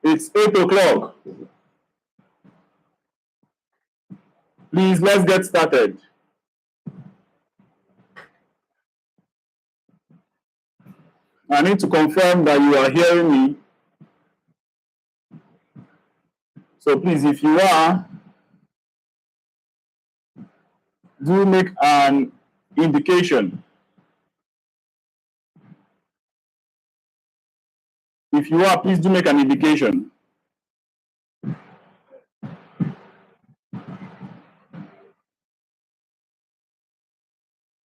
It's 8 o'clock. Please, let's get started. I need to confirm that you are hearing me. So please, if you are, do make an indication. If you are, please do make an indication.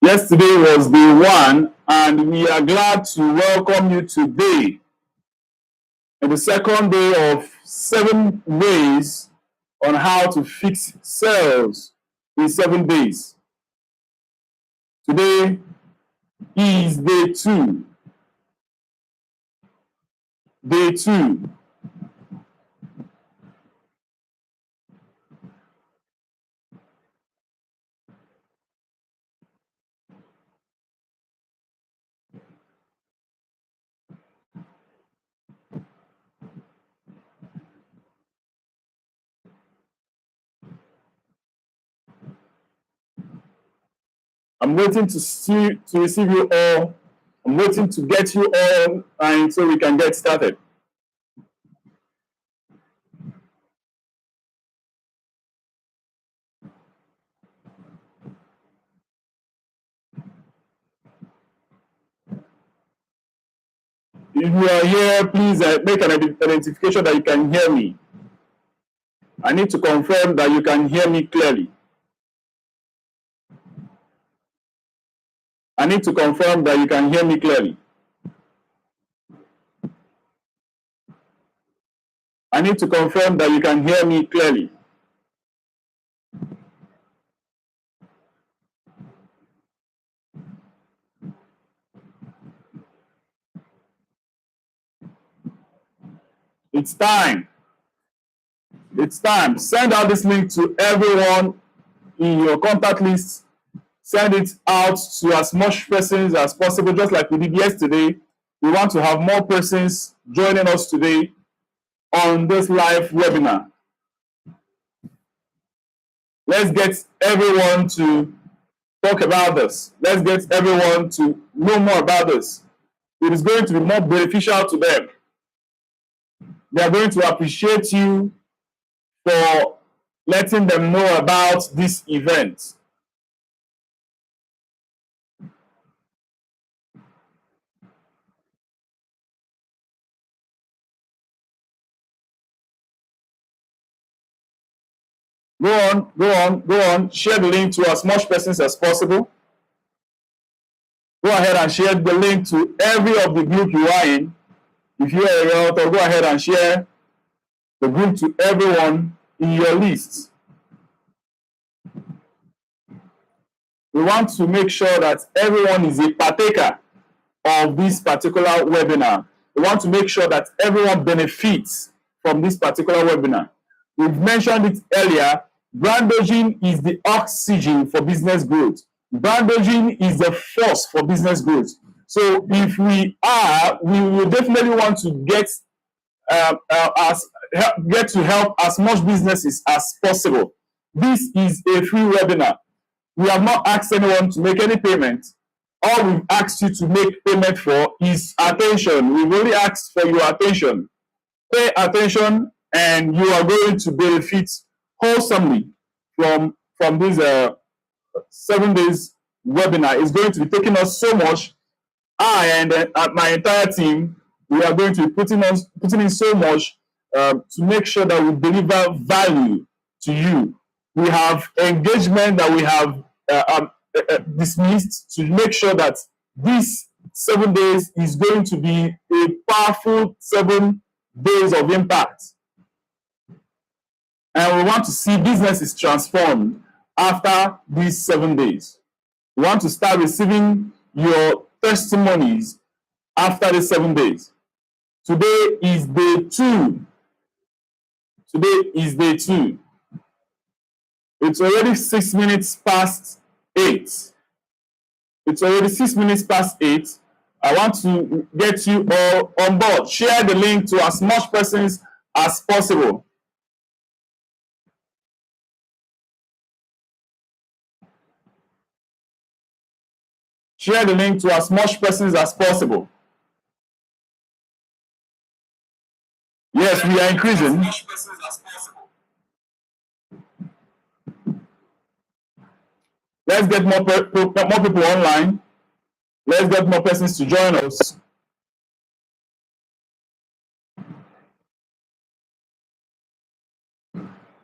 Yesterday was day 1, and we are glad to welcome you today in the second day of 7 ways on how to fix sales in 7 days. Today is day 2. Day 2. I'm waiting to receive you all. I'm waiting to get you all, and so we can get started. If you are here, please make an identification that you can hear me. I need to confirm that you can hear me clearly. I need to confirm that you can hear me clearly. I need to confirm that you can hear me clearly. It's time. It's time. Send out this link to everyone in your contact list. Send it out to as much persons as possible, just like we did yesterday. We want to have more persons joining us today on this live webinar. Let's get everyone to talk about this. Let's get everyone to know more about this. It is going to be more beneficial to them. They are going to appreciate you for letting them know about this event. Go on. Share the link to as much persons as possible. Go ahead and share the link to every of the group you are in. If you are a realtor, go ahead and share the group to everyone in your list. We want to make sure that everyone is a partaker of this particular webinar. We want to make sure that everyone benefits from this particular webinar. We've mentioned it earlier. Brandogene is the oxygen for business growth. Brandogene is the force for business growth. So if we will definitely want to get to help as much businesses as possible. This is a free webinar. We have not asked anyone to make any payment. All we've asked you to make payment for is attention. We've only asked for your attention. Pay attention, and you are going to benefit wholesomely from this 7 days webinar. It's going to be taking us so much. I and my entire team, we are going to be putting in so much to make sure that we deliver value to you. We have engagement that we have dismissed to make sure that this 7 days is going to be a powerful 7 days of impact. And we want to see businesses transformed after these 7 days. We want to start receiving your testimonies after the 7 days. Today is day 2. Today is day 2. It's already 6 minutes past 8. It's already 6 minutes past 8. I want to get you all on board. Share the link to as much persons as possible. Share the link to as much persons as possible. Yes, we are increasing. Let's get more people online. Let's get more persons to join us.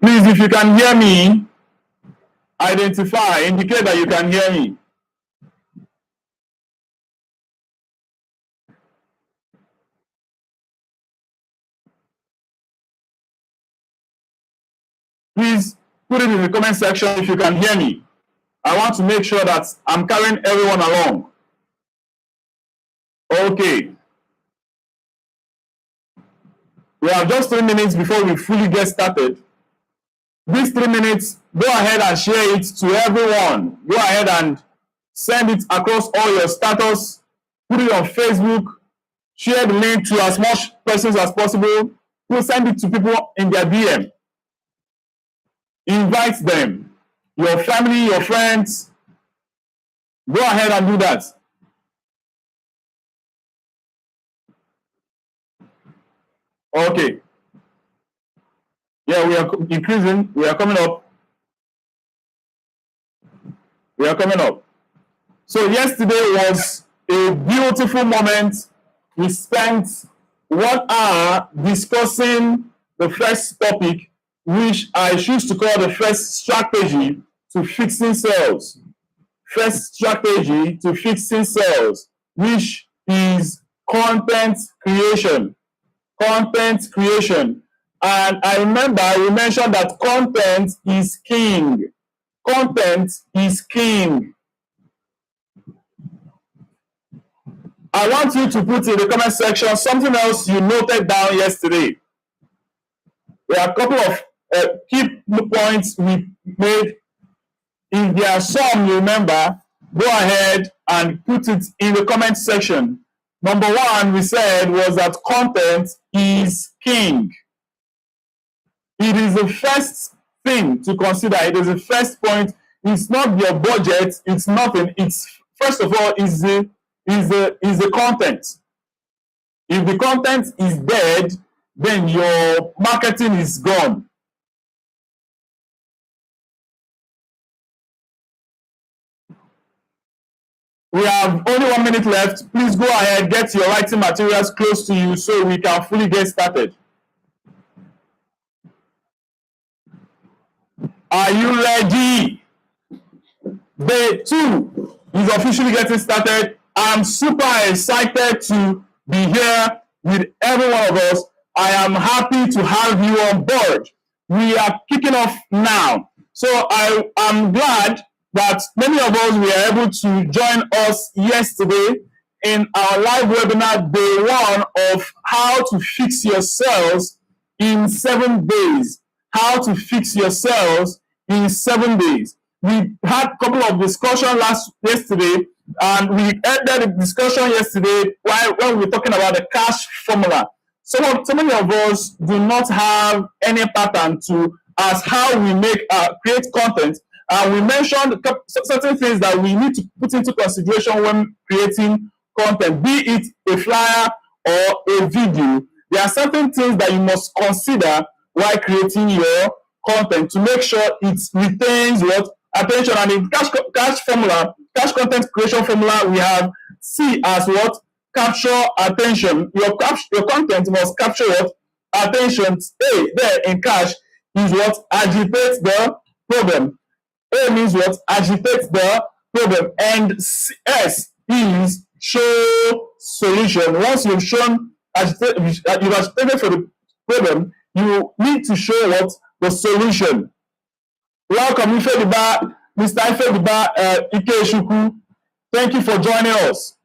Please, if you can hear me, indicate that you can hear me. Please put it in the comment section if you can hear me. I want to make sure that I'm carrying everyone along. Okay. We have just 3 minutes before we fully get started. These 3 minutes, go ahead and share it to everyone. Go ahead and send it across all your status. Put it on Facebook. Share the link to as much persons as possible. Go send it to people in their DM. Invite them, your family, your friends. Go ahead and do that. Okay. Yeah, we are increasing. We are coming up. We are coming up. So yesterday was a beautiful moment. We spent 1 hour discussing the first topic, which I choose to call the first strategy to fixing sales. First strategy to fixing sales, which is content creation. Content creation. And I remember we mentioned that content is king. Content is king. I want you to put in the comment section something else you noted down yesterday. There are a couple of key points we made. If there are some you remember, go ahead and put it in the comment section. Number one, we said, was that content is king. It is the first thing to consider. It is the first point. It's not your budget. It's nothing. It's first of all is the content. If the content is dead, then your marketing is gone. We have only 1 minute left. Please go ahead, get your writing materials close to you so we can fully get started. Are you ready? Day 2 is officially getting started. I'm super excited to be here with every one of us. I am happy to have you on board. We are kicking off now. So I am glad that many of us were able to join us yesterday in our live webinar, day 1 of how to fix your sales in 7 days. How to fix your sales in 7 days. We had a couple of discussions yesterday, and we ended the discussion yesterday when we were talking about the cash formula. So many of us do not have any pattern to as how we create content. And we mentioned certain things that we need to put into consideration when creating content, be it a flyer or a video. There are certain things that you must consider while creating your content to make sure it retains what attention. And in cash content creation formula, we have C as what? Capture attention. Your content must capture what? Attention. A there in cash is what? Agitate the problem. A means what? Agitate the problem. And S is show solution. Once you've shown you've agitated for the problem, you need to show what? The solution. Welcome, Ifediba, Mr. Ifediba Ikeshuku. Thank you for joining us.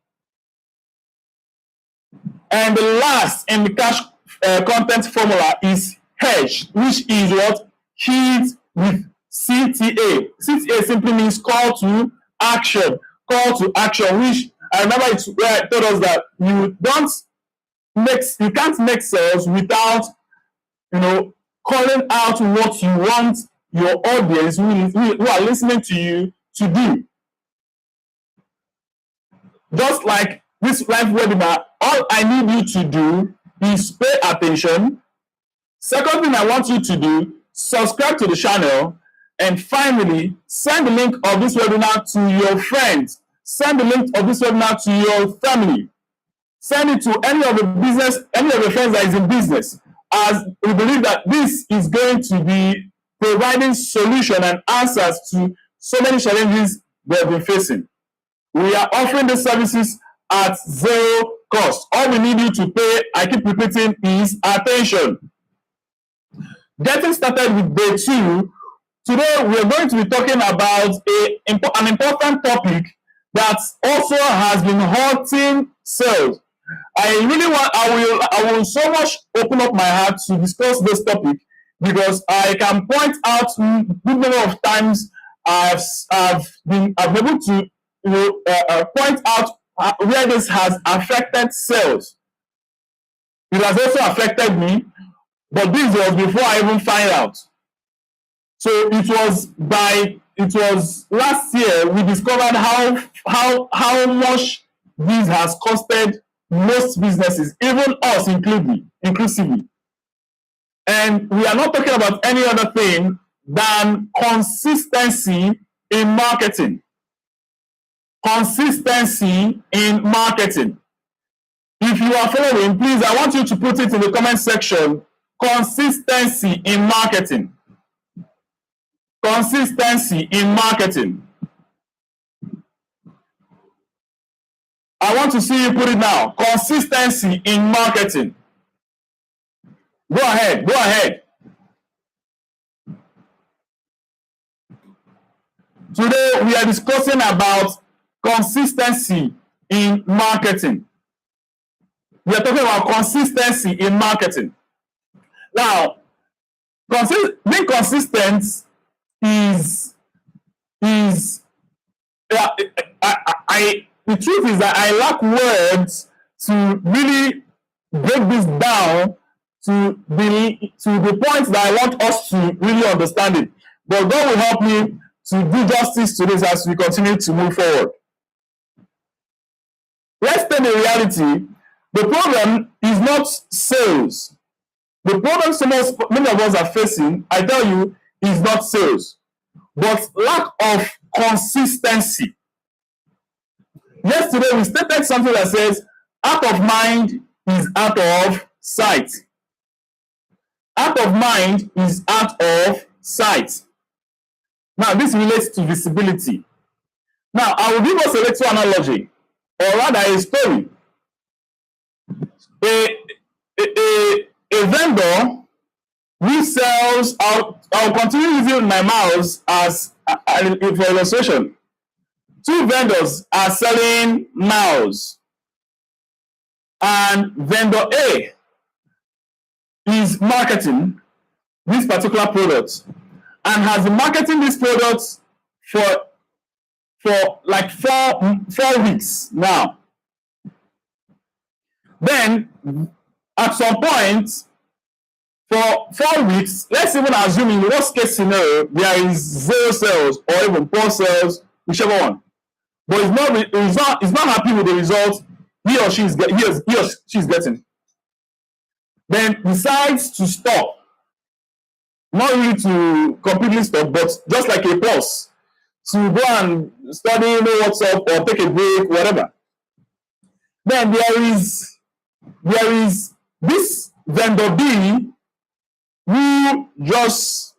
And the last in the cash content formula is H, which is what? Hit with CTA. CTA simply means call to action. Call to action, which I remember it told us that you can't make sales without calling out what you want your audience who are listening to you to do. Just like this live webinar, all I need you to do is pay attention. Second thing I want you to do, subscribe to the channel. And finally, send the link of this webinar to your friends. Send the link of this webinar to your family. Send it to any of your friends that is in business, as we believe that this is going to be providing solution and answers to so many challenges they've been facing. We are offering the services at zero cost. All we need you to pay, I keep repeating, is attention. Getting started with day 2, today we're going to be talking about an important topic that also has been hurting sales. I will so much open up my heart to discuss this topic, because I can point out good number of times I've been able to point out where this has affected sales. It has also affected me, but this was before I even find out. So it was last year we discovered how much this has costed most businesses, even us inclusively. And we are not talking about any other thing than consistency in marketing. Consistency in marketing. If you are following, please, I want you to put it in the comment section. Consistency in marketing. Consistency in marketing. I want to see you put it now. Consistency in marketing. Go ahead. Go ahead. Today we are discussing about consistency in marketing. We are talking about consistency in marketing. Now, being consistent is the truth is that I lack words to really break this down to the point that I want us to really understand it. But God will help me to do justice to this as we continue to move forward. Let's take the reality. The problem is not sales. The problem many of us are facing, I tell you, is not sales, but lack of consistency. Yesterday, we stated something that says, out of mind is out of sight. Out of mind is out of sight. Now, this relates to visibility. Now, I will give us a little analogy, or rather a story. A vendor who sells, I'll continue using my mouse as for illustration. 2 vendors are selling mouse, and vendor A is marketing this particular product and has been marketing this product for like four weeks now. Then at some point for 4 weeks, let's even assume in the worst case scenario there is 0 sales or even poor sales, whichever one. But he's not happy with the result he or she is getting. Then decides to stop. Not really to completely stop, but just like a pause to go and study, what's up, or take a break, whatever. Then there is this vendor B who just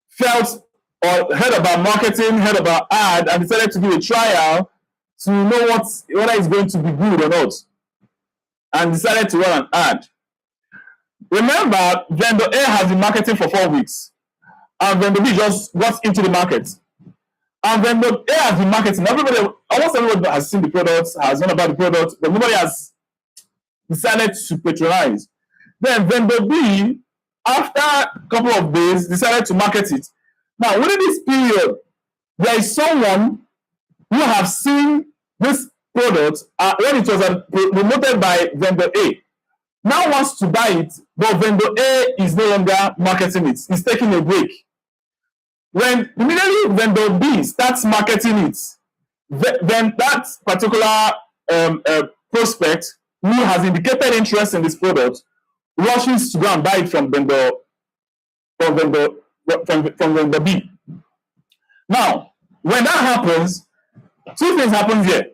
felt or heard about marketing, heard about ad, and decided to give a trial to know whether it's going to be good or not, and decided to run an ad. Remember, vendor A has been marketing for 4 weeks, and vendor B just got into the market. And vendor A has been marketing. Almost everybody has seen the product, has known about the product, but nobody has decided to patronize. Then vendor B, after a couple of days, decided to market it. Now, within this period, there is someone who have seen this product when it was promoted by vendor A. now wants to buy it, but vendor A is no longer marketing it. He's taking a break. When immediately vendor B starts marketing it, then that particular prospect who has indicated interest in this product rushes to go and buy it from vendor B. Now, when that happens, two things happen here.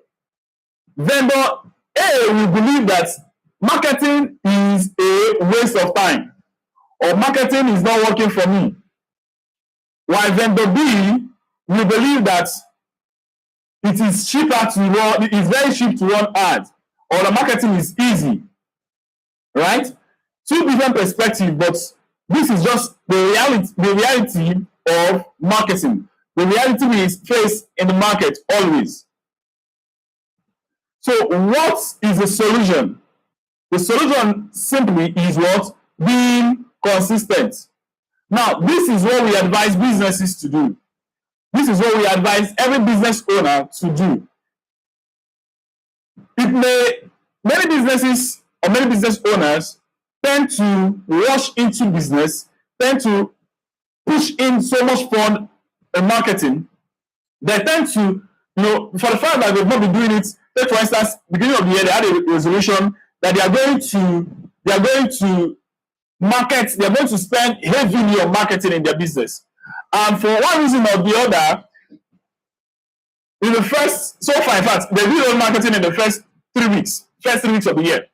Vendor A will believe that marketing is a waste of time, or marketing is not working for me. While vendor B will believe that it is cheaper to run, it is very cheap to run ads, or the marketing is easy. Right? Two different perspectives, but this is just the reality of marketing. The reality we face in the market always. So what is the solution? The solution simply is what? Being consistent. Now, this is what we advise businesses to do. This is what we advise every business owner to do. Many businesses or many business owners tend to rush into business, tend to push in so much fund in marketing. They tend to, for the fact that they've not been doing it, say for instance, beginning of the year, they had a resolution that they are going to market, they are going to spend heavily on marketing in their business. And for one reason or the other, in the first, so far in fact, they did all marketing in the first 3 weeks of the year,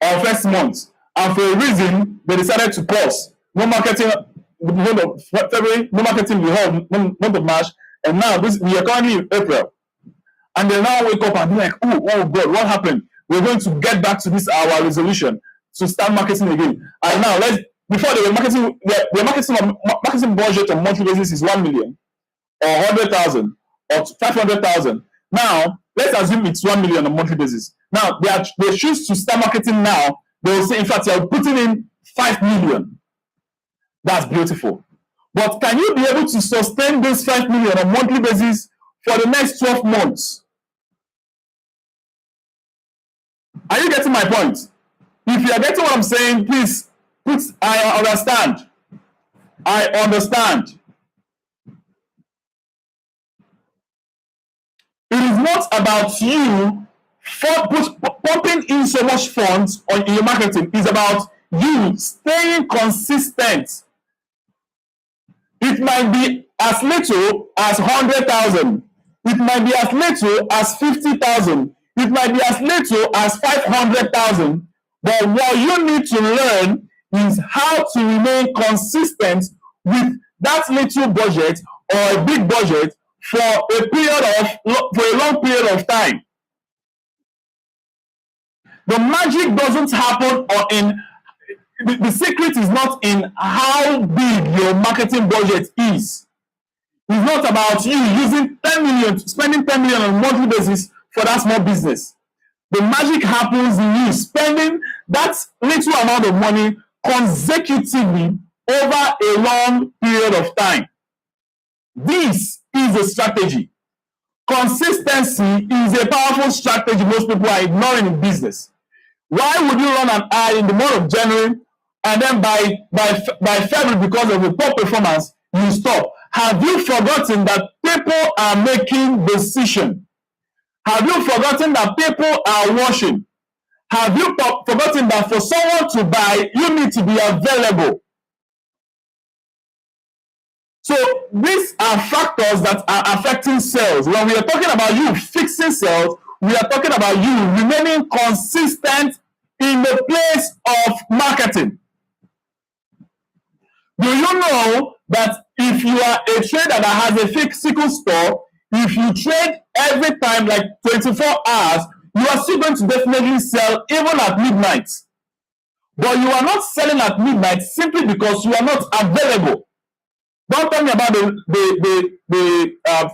or first month. And for a reason, they decided to pause. No marketing the month of February, no marketing the whole month of March, and now we are currently in April. And they now wake up and be like, oh God, what happened? We're going to get back to this our resolution to start marketing again. And now before they were marketing, their marketing budget on monthly basis is 1 million or 100,000 or 500,000. Now let's assume it's 1 million on monthly basis. Now they choose to start marketing now. They will say, in fact, you're putting in 5 million. That's beautiful. But can you be able to sustain this 5 million on a monthly basis for the next 12 months? Are you getting my point? If you are getting what I'm saying, please put I understand. I understand. It is not about you pumping in so much funds in your marketing. It's about you staying consistent. It might be as little as 100,000. It might be as little as 50,000. It might be as little as 500,000. But what you need to learn is how to remain consistent with that little budget or a big budget for a long period of time. The magic doesn't happen the secret is not in how big your marketing budget is. It's not about you using 10 million, spending 10 million on a monthly basis for that small business. The magic happens in you spending that little amount of money consecutively over a long period of time. This is a strategy. Consistency is a powerful strategy most people are ignoring in business. Why would you run an ad in the month of January and then by February, because of a poor performance, you stop? Have you forgotten that people are making decisions? Have you forgotten that people are watching? Have you forgotten that for someone to buy, you need to be available? So these are factors that are affecting sales. When we are talking about you fixing sales, we are talking about you remaining consistent in the place of marketing. Do you know that if you are a trader that has a physical store, if you trade every time like 24 hours, you are still going to definitely sell even at midnight. But you are not selling at midnight simply because you are not available. Don't tell me about the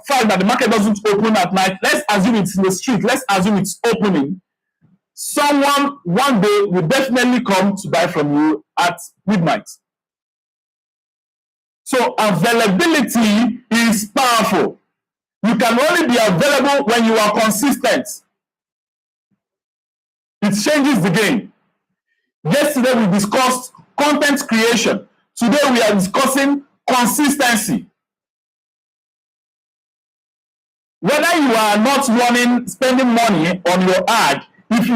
fact that the market doesn't open at night. Let's assume it's in the street. Let's assume it's opening. Someone one day will definitely come to buy from you at midnight. So availability is powerful. You can only be available when you are consistent. It changes the game. Yesterday we discussed content creation. Today we are discussing consistency. Whether you are not spending money on your ad, if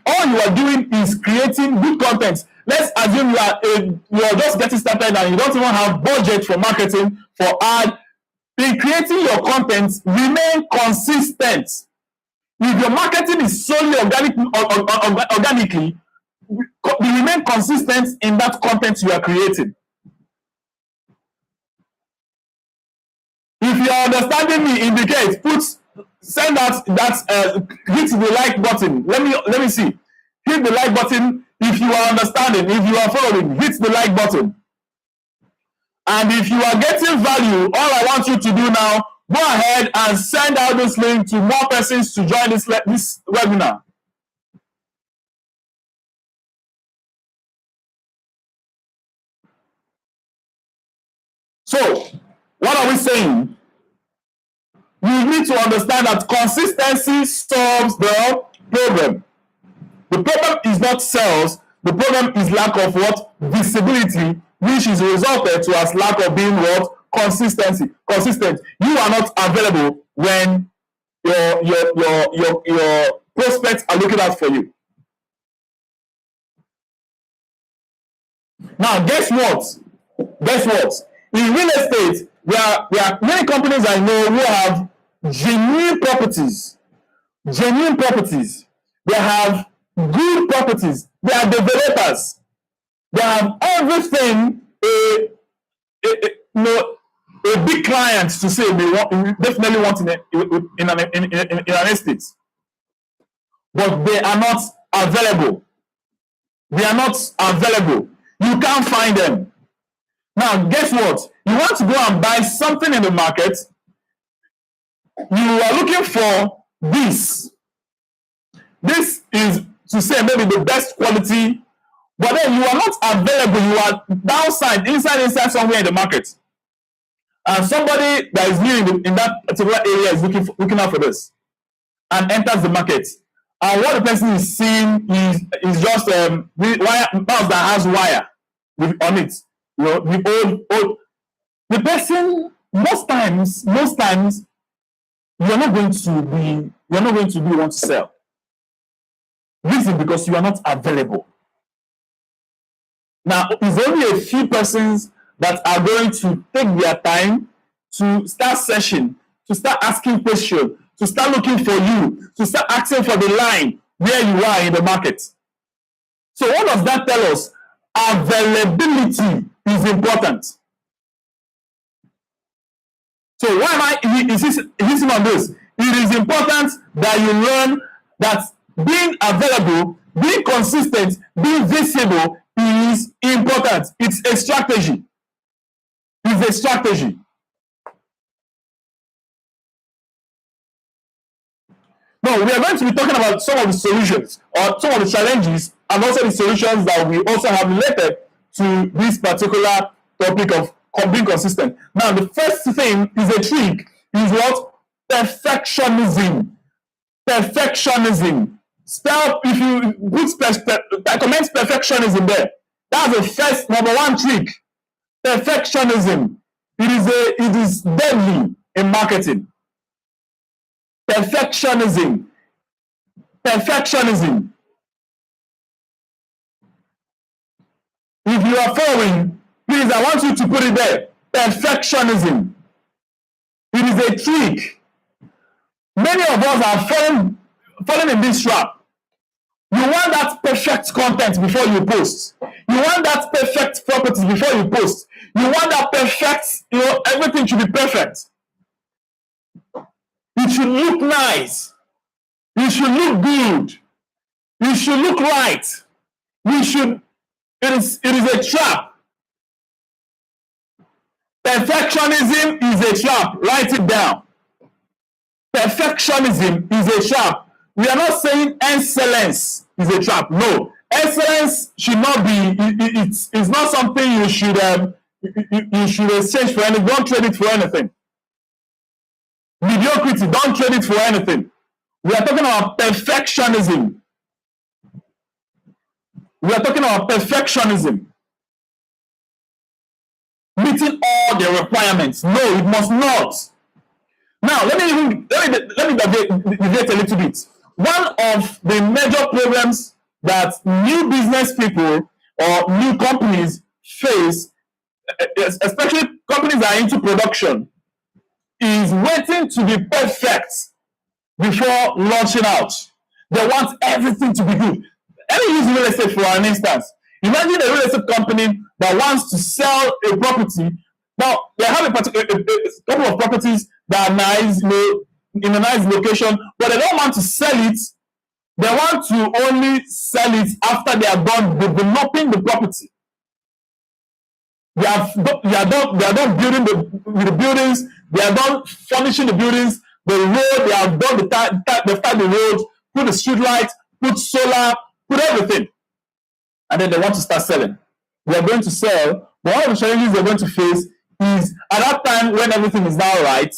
all you are doing is creating good content, let's assume you are just getting started and you don't even have budget for marketing, for ad. In creating your content, remain consistent. If your marketing is solely organically, remain consistent in that content you are creating. If you are understanding me, indicate, send out that, hit the like button. Let me see. Hit the like button if you are understanding. If you are following, hit the like button. And if you are getting value, all I want you to do now, go ahead and send out this link to more persons to join this webinar. So, what are we saying? You need to understand that consistency solves the problem. The problem is not sales. The problem is lack of what? Visibility, which is resulted to as lack of being what? Consistency. Consistent. You are not available when your prospects are looking out for you. Now, guess what? In real estate, there are many companies I know who have genuine properties. They have good properties. They are developers. They have everything a big client to say definitely want in an estate, but they are not available. You can't find them. Now, guess what? You want to go and buy something in the market. You are looking for this. This is to say maybe the best quality, but then you are not available. You are inside somewhere in the market. And somebody that is new in that particular area is looking out for this and enters the market. And what the person is seeing is just mouse that has wire on it. You know, the person most times you're not going to be want to sell. Reason because you are not available. Now, it's only a few persons that are going to take their time to start searching, to start asking questions, to start looking for you, to start asking for the line where you are in the market. So what does that tell us? Availability is important. So why am I insisting on this? It is important that you learn that being available, being consistent, being visible is important. It's a strategy. Now, we are going to be talking about some of the solutions or some of the challenges and also the solutions that we also have related to this particular topic of being consistent. Now, the first thing is a trick, is what? Perfectionism. Spell, if you comment perfectionism there. That's the first number one trick. Perfectionism. It is deadly in marketing. Perfectionism. If you are following, please, I want you to put it there. Perfectionism. It is a trick. Many of us are falling in this trap. You want that perfect content before you post. You want that perfect property before you post. You want that perfect, everything should be perfect. It should look nice. It should look good. It should look right. It is a trap. Perfectionism is a trap. Write it down. Perfectionism is a trap. We are not saying excellence is a trap. No. Excellence should not be, it's not something you should exchange for anything. Don't trade it for anything. Mediocrity, don't trade it for anything. We are talking about perfectionism. We are talking about perfectionism, meeting all the requirements. No, it must not. Now, let me deviate a little bit. One of the major problems that new business people or new companies face, especially companies that are into production, is waiting to be perfect before launching out. They want everything to be good. Let me use real estate for an instance. Imagine a real estate company that wants to sell a property. Now, they have a couple of properties that are nice, in a nice location, but they don't want to sell it. They want to only sell it after they are done developing the property. They are done building the buildings. They are done furnishing the buildings. The road, they have done they've started the road, put the street light, put solar, put everything, and then they want to start selling. They are going to sell, but one of the challenges they're going to face is at that time when everything is now right,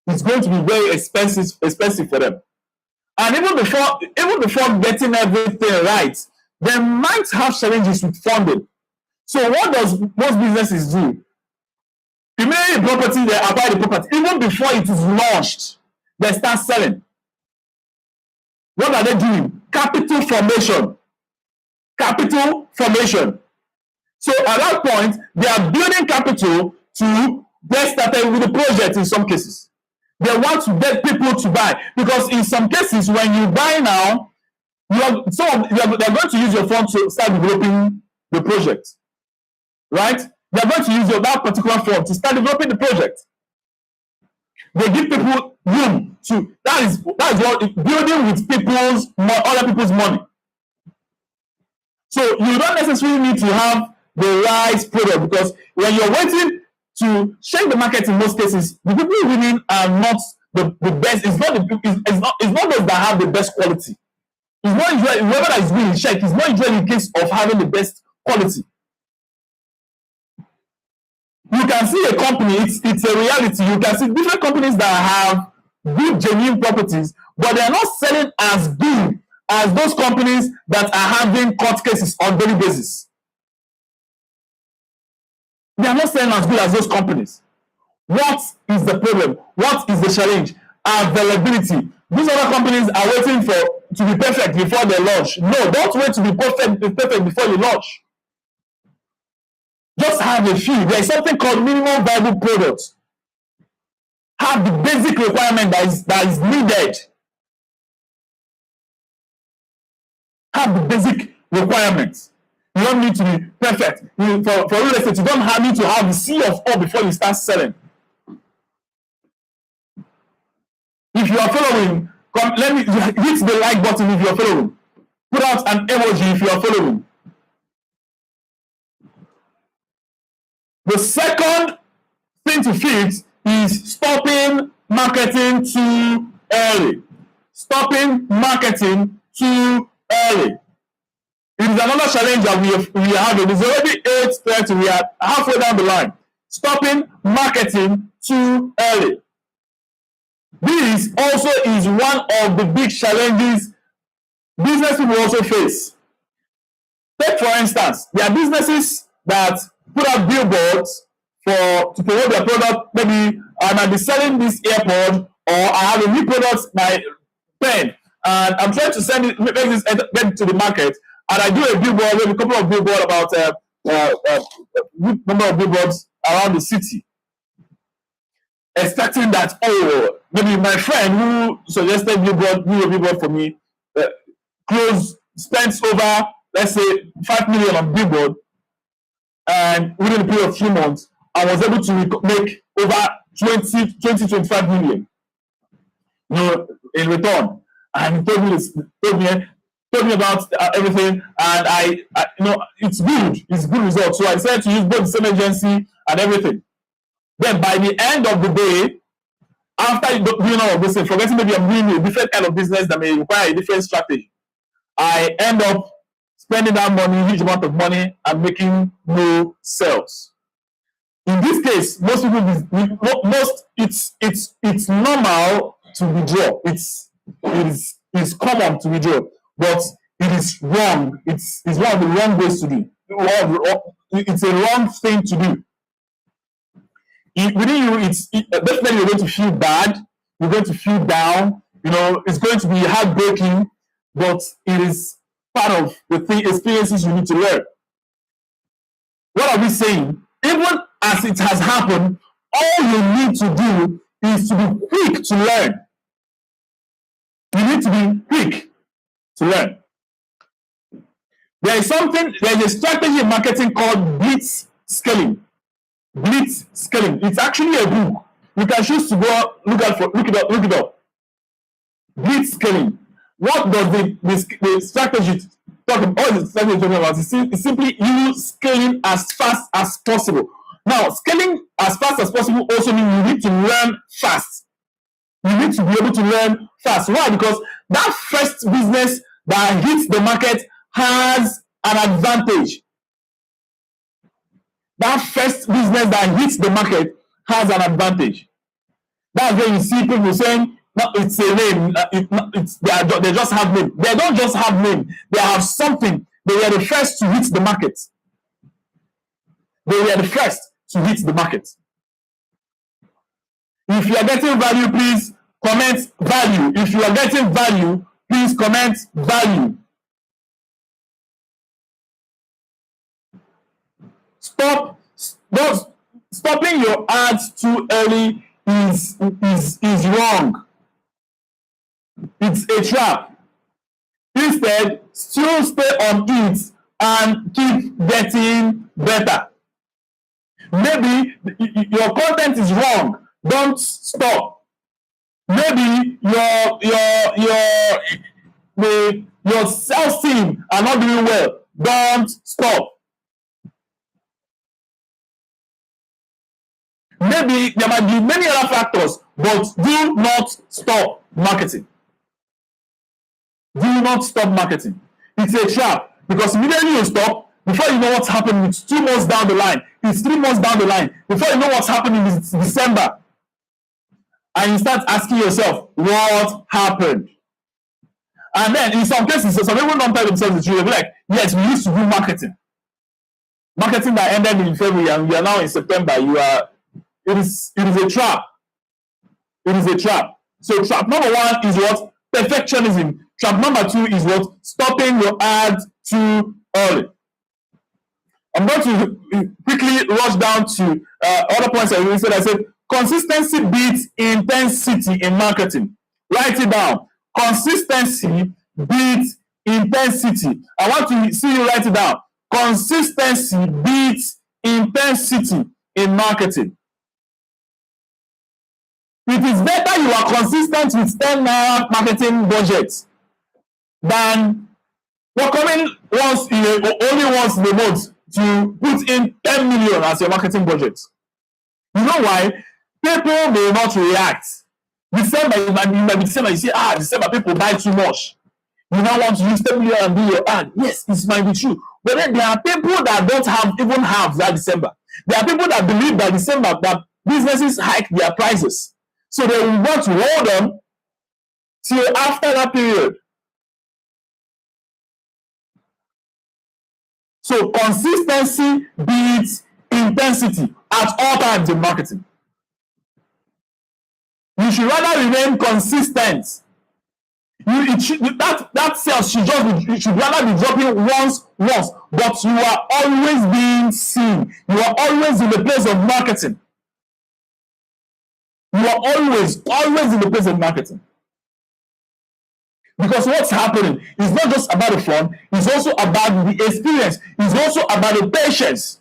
it's going to be very expensive for them. And even before getting everything right, they might have challenges with funding. So what does most businesses do? Immediately the property, they acquire the property. Even before it is launched, they start selling. What are they doing? Capital formation. Capital formation. So at that point, they are building capital to get started with the project in some cases. They want to get people to buy, because in some cases, when you buy now, they're going to use your fund to start developing the project. Right? They're going to use that particular fund to start developing the project. They give people room to, that is what, building with other people's money. So you don't necessarily need to have the right product, because when you're waiting to check the market, in most cases, the people winning are not the best. It's not those that have the best quality. It's not usually, whoever that is winning check, it's not usually the case of having the best quality. You can see a company, it's a reality. You can see different companies that have good, genuine properties, but they are not selling as good as those companies that are having court cases on daily basis. They are not selling as good as those companies. What is the problem? What is the challenge? Availability. These other companies are waiting to be perfect before they launch. No, don't wait to be perfect before you launch. Just have a few. There is something called minimum viable products. Have the basic requirement that is needed. Have the basic requirements. You don't need to be perfect. For real estate, you don't need to have the C of O before you start selling. If you are following, let me hit the like button if you are following. Put out an emoji if you are following. The second thing to fix is stopping marketing too early. Stopping marketing too early. It is another challenge that we have. It is already 8:30. We are halfway down the line. Stopping marketing too early. This also is one of the big challenges business people also face. Take for instance, there are businesses that put out billboards to promote their product. Maybe I might be selling this AirPod, or I have a new product, my pen, and I'm trying to make this get to the market. And I do a billboard, maybe a couple of billboards, about number of billboards around the city, expecting that, oh, maybe my friend who suggested do a billboard for me, spends over, let's say, 5 million on billboard, and within a period of 3 months, I was able to make over 25 million, in return. And he told me about everything, and I it's good results. So I decided to use both the same agency and everything. Then by the end of the day, after doing all of this, forgetting maybe I'm doing a different kind of business that may require a different strategy, I end up spending that money, huge amount of money, and making no sales. In this case, it's normal to withdraw. It's common to withdraw. But it is wrong. It's one of the wrong ways to do. It's a wrong thing to do. Within you, definitely you're going to feel bad. You're going to feel down. It's going to be heartbreaking, but it is part of the experiences you need to learn. What are we saying? Even as it has happened, all you need to do is to be quick to learn. You need to be quick to learn. There is a strategy in marketing called blitz scaling. Blitz scaling. It's actually a book. You can choose to go look it up. Blitz scaling. What does the strategy talk about? All the strategy talking about is simply you scaling as fast as possible. Now, scaling as fast as possible also means you need to learn fast. You need to be able to learn fast. Why? Because that first business that hits the market has an advantage. That first business that hits the market has an advantage. That's where you see people saying, no, it's a name. They just have name. They don't just have name. They have something. They were the first to hit the market. They were the first to hit the market. If you are getting value, please comment value. If you are getting value, please comment value. Stopping your ads too early is wrong. It's a trap. Instead, still stay on it and keep getting better. Maybe your content is wrong. Don't stop. Maybe your sales team are not doing well. Don't stop. Maybe there might be many other factors, but do not stop marketing. Do not stop marketing. It's a trap, because immediately you stop, before you know what's happening, it's 2 months down the line, it's 3 months down the line, before you know what's happening, it's December. And you start asking yourself, what happened? And then in some cases, some people don't tell themselves the truth. They'll be like, yes, we used to do marketing. Marketing that ended in February and we are now in September. It is a trap. It is a trap. So trap number 1 is what? Perfectionism. Trap number 2 is what? Stopping your ad too early. I'm going to quickly rush down to other points I really said. I said consistency beats intensity in marketing. Write it down. Consistency beats intensity. I want to see you write it down. Consistency beats intensity in marketing. It is better you are consistent with 10 naira marketing budgets than you're coming only once in a month to put in 10 million as your marketing budget. You know why? People may not react. December, you might be December, you say, December, people buy too much. You now want to use 10 million and do your ad. Yes, it might be true. But then there are people that don't even have that December. There are people that believe that December, that businesses hike their prices. So they will want to hold on till after that period. So consistency beats intensity at all times in marketing. You should rather remain consistent. That sales should rather be dropping once, but you are always being seen. You are always in the place of marketing. You are always in the place of marketing. Because what's happening is not just about the fun, it's also about the experience, it's also about the patience.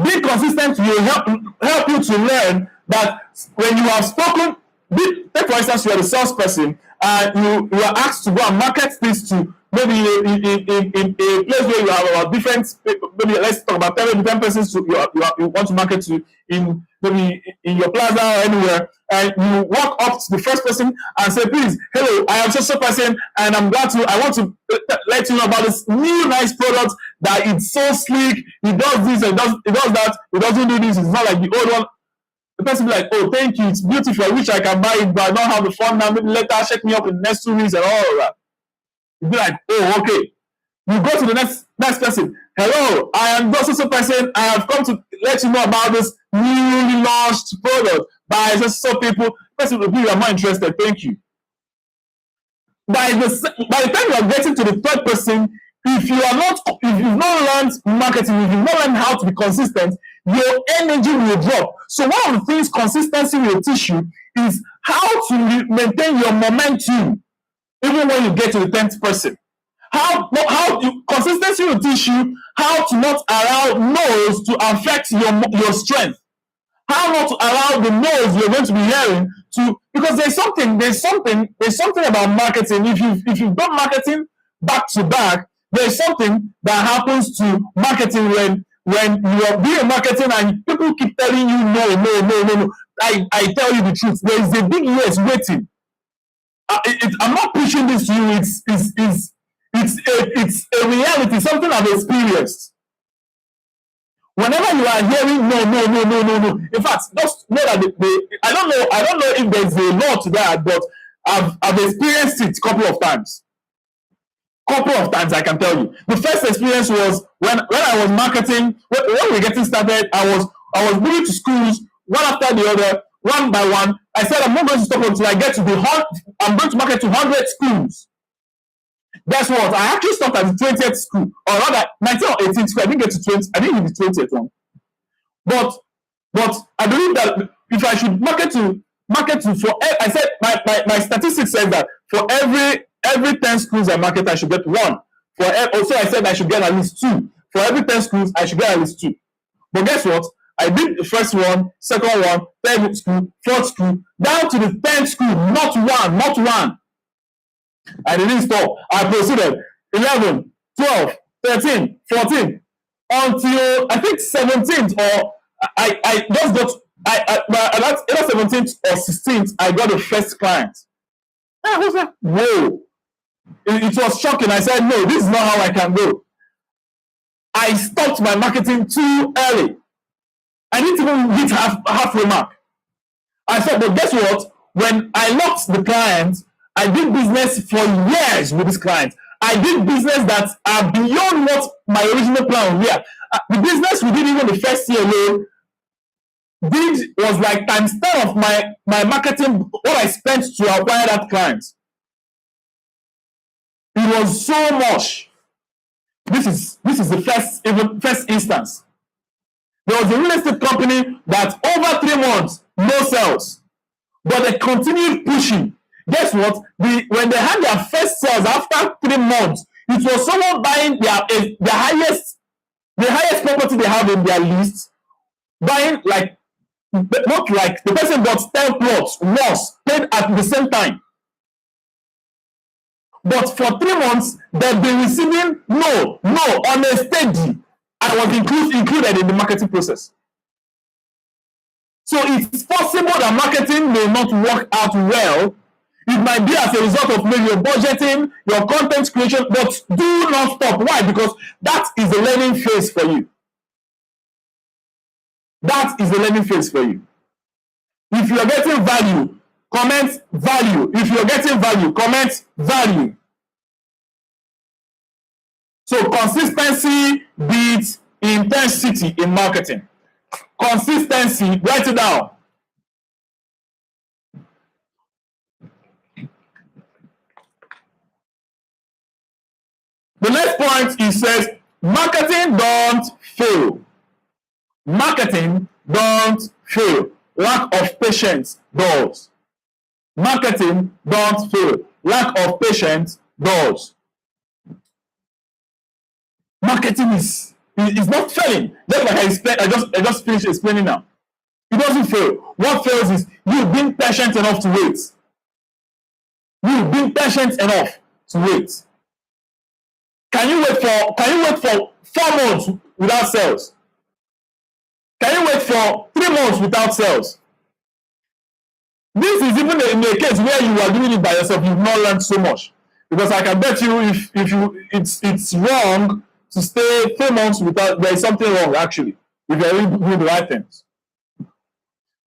Being consistent will help you to learn that when you have spoken, take for instance, you are the salesperson and you are asked to go and market this to maybe in a place where you have about different, maybe let's talk about 10 different persons you want to market to in maybe in your plaza or anywhere, and you walk up to the first person and say, please, hello, I am such a person and I want to let you know about this new nice product that it's so sleek, it does this, it does that, it doesn't do this, it's not like the old one. the person be like, oh, thank you, it's beautiful, I wish I can buy it, but I don't have the fund now, maybe later check me up in the next 2 weeks and all of that. You be like, oh, okay. You go to the next person. Hello, I am so person. I have come to let you know about this newly launched product by so people. Person will be, you are more interested. Thank you. By the time you are getting to the third person, if you've not learned marketing, if you've not learned how to be consistent, your energy will drop. So one of the things consistency will teach you is how to maintain your momentum, even when you get to the 10th person. Consistency will teach you how to not allow no's to affect your strength. How not to allow the no's you're going to be hearing to, because there's something about marketing. If you've done marketing back to back, there's something that happens to marketing when you are doing marketing and people keep telling you no. I tell you the truth. There is a big yes waiting. I'm not pushing this to you. It's a reality, something I've experienced. Whenever you are hearing no. In fact, just know that I don't know if there's a law to that, but I've experienced it a couple of times. I can tell you. The first experience was when I was marketing. When we were getting started, I was moving to schools one after the other, one by one. I said I'm not going to stop until I get to I'm going to market to 100 schools. Guess what? I actually stopped at the 20th school, or rather 19th or 18th school. I didn't get to 20. I didn't hit the 20th one. But I believe that if I should market to I said my statistics said that for every 10 schools I market, I should get one. Also I said I should get at least two. For every 10 schools, I should get at least two. But guess what? I did the first one, second one, third school, fourth school, down to the 10th school, not one. I didn't stop. I proceeded 11, 12, 13, 14, until I think 17th, or I just got, either 17th or 16th, I got the first client. I was like, whoa. It was shocking. I said, no, this is not how I can go. I stopped my marketing too early. I didn't even hit halfway mark. I said, but guess what? When I locked the client, I did business for years with this client. I did business that are beyond what my original plan was. The business we did even the first year alone was like times 10 of my marketing, what I spent to acquire that client. It was so much. This is the first instance. There was a real estate company that over 3 months, no sales, but they continued pushing. Guess what? When they had their first sales after 3 months, it was someone buying the highest property they have in their list, buying not like the person bought 10 plots once, paid at the same time. But for 3 months, they've been receiving no on a steady, and was included in the marketing process. So it's possible that marketing may not work out well. It might be as a result of maybe your budgeting, your content creation, but do not stop. Why? Because that is the learning phase for you. That is the learning phase for you. If you're getting value, comment value. If you're getting value, comment value. So consistency beats intensity in marketing. Consistency, write it down. The next point, he says, marketing don't fail. Marketing don't fail. Lack of patience does. Marketing don't fail. Lack of patience does. Marketing is not failing. Just like I just finished explaining now. It doesn't fail. What fails is you being patient enough to wait. You being patient enough to wait. Can you wait for 4 months without sales? Can you wait for 3 months without sales? This is even in a case where you are doing it by yourself. You've not learned so much, because I can bet you it's wrong to stay 3 months without. There is something wrong actually if you're really doing the right things.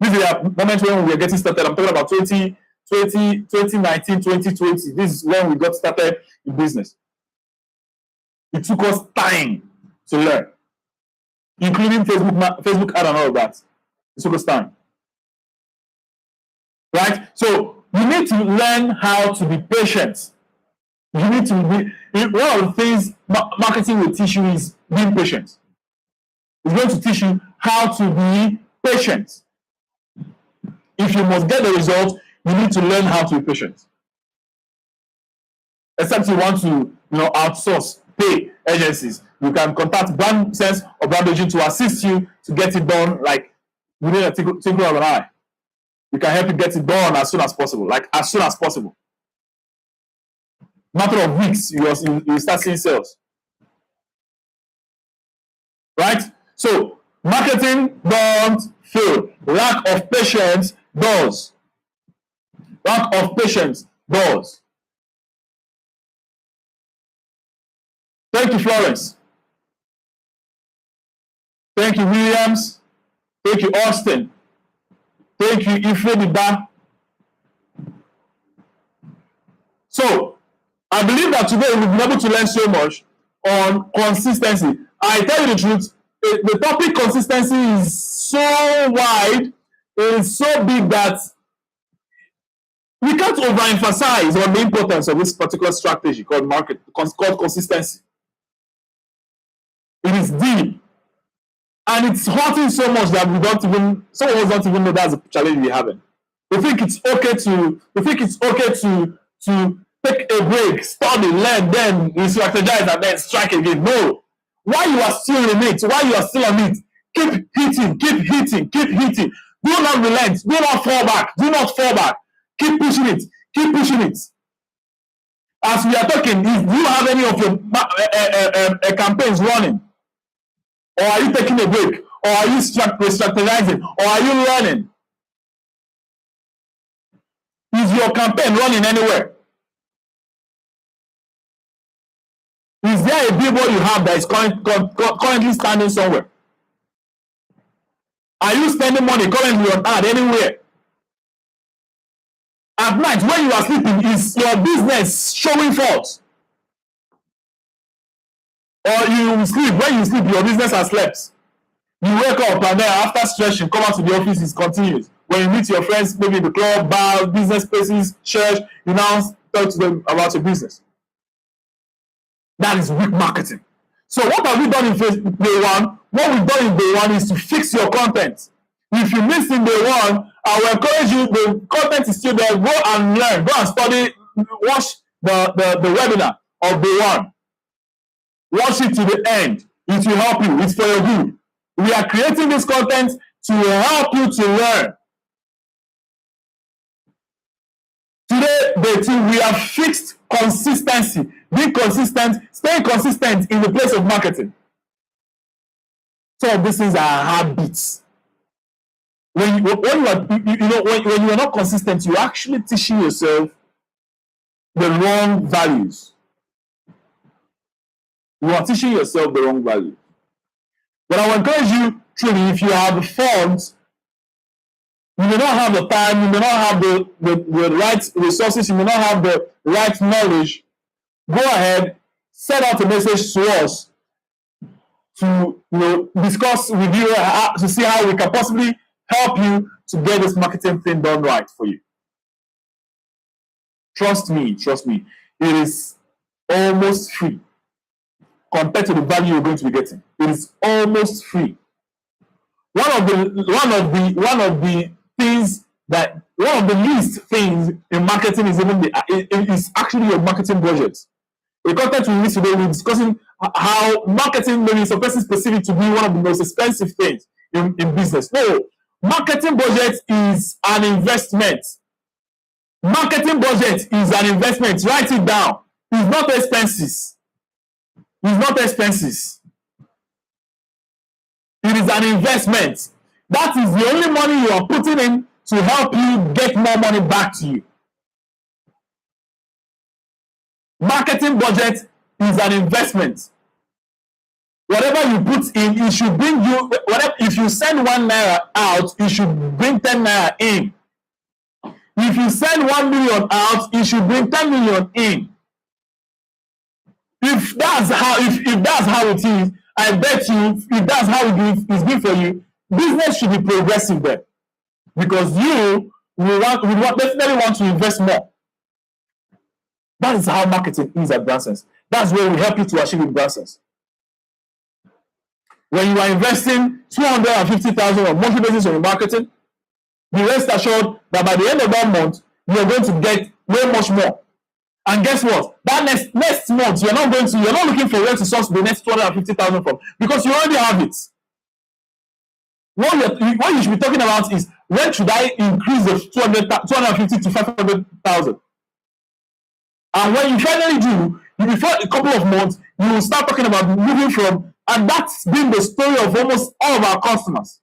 This is the moment when we were getting started. I'm talking about 2019, 2020. This is when we got started in business. It took us time to learn, including Facebook ad and all of that. It took us time. Right? So you need to learn how to be patient. You need to be, one of the things marketing will teach you is being patient. It's going to teach you how to be patient. If you must get the result, you need to learn how to be patient. Except you want to, outsource, pay agencies. You can contact Brand Sense or Brand Agent to assist you to get it done like within a twinkle of an eye. We can help you get it done as soon as possible, like as soon as possible. Matter of weeks, you start seeing sales. Right? So, marketing don't fail. Lack of patience does. Lack of patience does. Thank you, Florence. Thank you, Williams. Thank you, Austin. Thank you, Ifediba. So, I believe that today we've been able to learn so much on consistency. I tell you the truth, the topic consistency is so wide, it is so big that we can't overemphasize on the importance of this particular strategy called consistency. It is deep. And it's hurting so much that some of us don't even know that's a challenge we're having. We think it's okay to take a break, study, learn, then re-strategize, and then strike again. No. While you are still in it, while you are still on it, keep hitting. Do not relent. Do not fall back. Keep pushing it. As we are talking, do you have any of your campaigns running? Or are you taking a break? Or are you strategizing? Or are you learning? Is your campaign running anywhere? Is there a billboard you have that is currently standing somewhere? Are you spending money currently on ad anywhere? At night, when you are sleeping, is your business showing forth? Or you sleep, when you sleep, your business has slept. You wake up and then after stretching, come out to the office, it continues. When you meet your friends, maybe in the club, bar, business places, church, you now talk to them about your business. That is weak marketing. So what have we done in Facebook day one? What we've done in day one is to fix your content. If you missed in day one, I will encourage you, the content is still there. Go and learn, go and study, watch the webinar of day one. Watch it to the end. It will help you. It's for your good. We are creating this content to help you to learn. Today, we have fixed consistency. Being consistent, staying consistent in the place of marketing. Some of these things are habits. When you are not consistent, you're actually teaching yourself the wrong values. You are teaching yourself the wrong value. But I will encourage you, truly, if you have the funds, you may not have the time, you may not have the right resources, you may not have the right knowledge, go ahead, send out a message to us to discuss with you to see how we can possibly help you to get this marketing thing done right for you. Trust me, it is almost free compared to the value you're going to be getting. It is almost free. One of the least things in marketing is actually your marketing budget. The content we release today, we're discussing how marketing maybe is something specific to be one of the most expensive things in business. No, marketing budget is an investment. Marketing budget is an investment. Write it down. It's not expenses. It's not expenses. It is an investment. That is the only money you are putting in to help you get more money back to you. Marketing budget is an investment. Whatever you put in, it should bring you, whatever, if you send 1 naira out, it should bring 10 naira in. If you send 1 million out, it should bring 10 million in. If that's how it is, I bet you, if that's how it's good for you, business should be progressive there, because you will definitely want to invest more. That is how marketing is at Bransons. That's where we help you to achieve in Bransons. When you are investing 250,000 on monthly basis on marketing, be rest assured that by the end of that month, you are going to get way much more. And guess what? That next month, you're not looking for where to source the next 250,000 from, because you already have it. What you should be talking about is, when should I increase the 250 to 500,000? And when you finally do, before a couple of months, you will start talking about moving from, and that's been the story of almost all of our customers.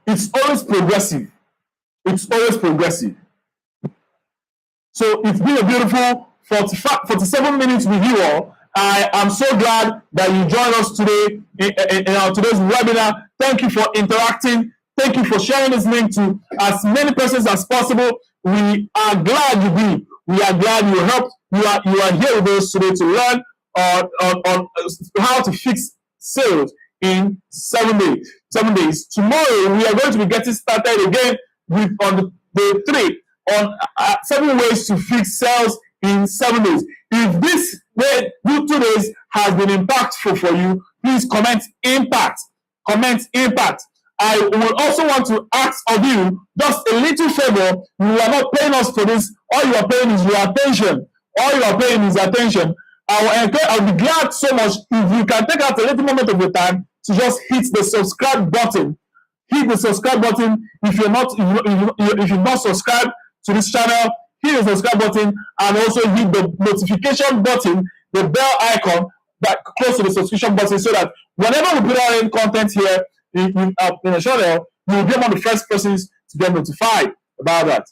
It's always progressive. It's always progressive. So it's been a beautiful 47 minutes with you all. I am so glad that you joined us today in our today's webinar. Thank you for interacting. Thank you for sharing this link to as many persons as possible. We are glad you did. We are glad you helped. You are here with us today to learn on how to fix sales in 7 days. 7 days. Tomorrow we are going to be getting started again with on the 3 on 7 ways to fix sales in 7 days. If this 2 days has been impactful for you, please comment impact. Comment impact. I will also want to ask of you just a little favor. You are not paying us for this. All you are paying is your attention. All you are paying is attention. I'll be glad so much if you can take out a little moment of your time to just hit the subscribe button. Hit the subscribe button. If you've not subscribed to this channel, hit the subscribe button, and also hit the notification button, the bell icon that close to the subscription button, so that whenever we put out any content here in the channel, you will be one of the first persons to get notified about that.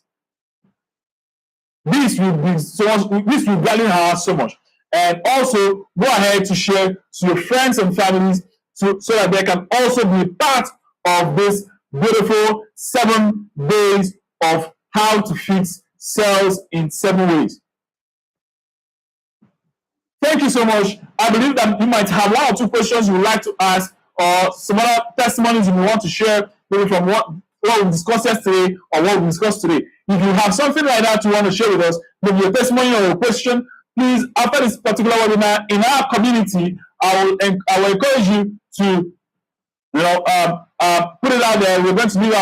This will be so much. This will value our so much. And also go ahead to share to your friends and families so that they can also be part of this beautiful 7 days of how to fix sales in 7 ways. Thank you so much. I believe that you might have 1 or 2 questions you would like to ask, or some other testimonies you want to share, maybe from what we discussed yesterday or what we discussed today. If you have something like that you want to share with us, maybe a testimony or a question, please, after this particular webinar in our community, I will encourage you to, put it out there. We're going to leave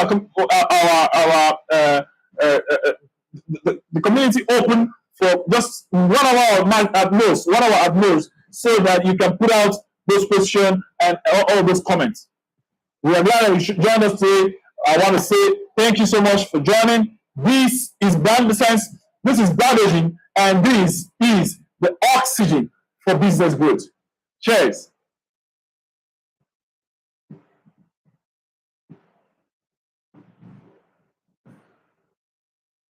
the community open for just 1 hour at most, so that you can put out those questions and all those comments. We are glad that you should join us today. I want to say thank you so much for joining. This is Brand Science. This is Brandaging, and this is the oxygen for business growth. Cheers.